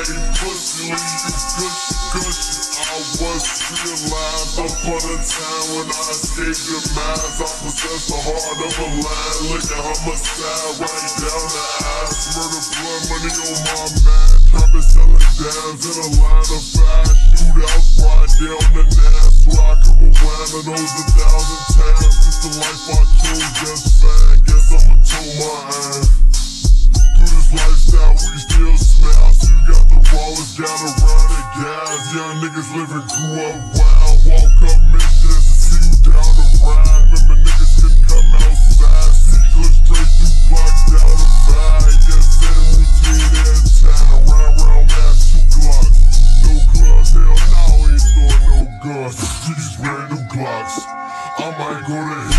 eat pussy, leave you gushy. I was realized upon a time when I escaped the mask. I possess the heart of a lion. Look at her moustache right down the ass. Murder, blood, money on my mat. Trapping, selling dams in a line of fast. Shootouts, right down the nass. Rock around and those 1,000 times. It's the life I chose, just fine. Guess I'ma toe my hand. Through this lifestyle, we still smash. You got the rawest, got around the gas. Young niggas living grew up wild. Walk up missions to see you down the ride. Remember niggas couldn't come outside. See clip straight through block down the side. Yes, same routine every time. Round, ass 2 Glocks. No clubs, hell no, ain't throwing no guns. These random Glocks. I might go to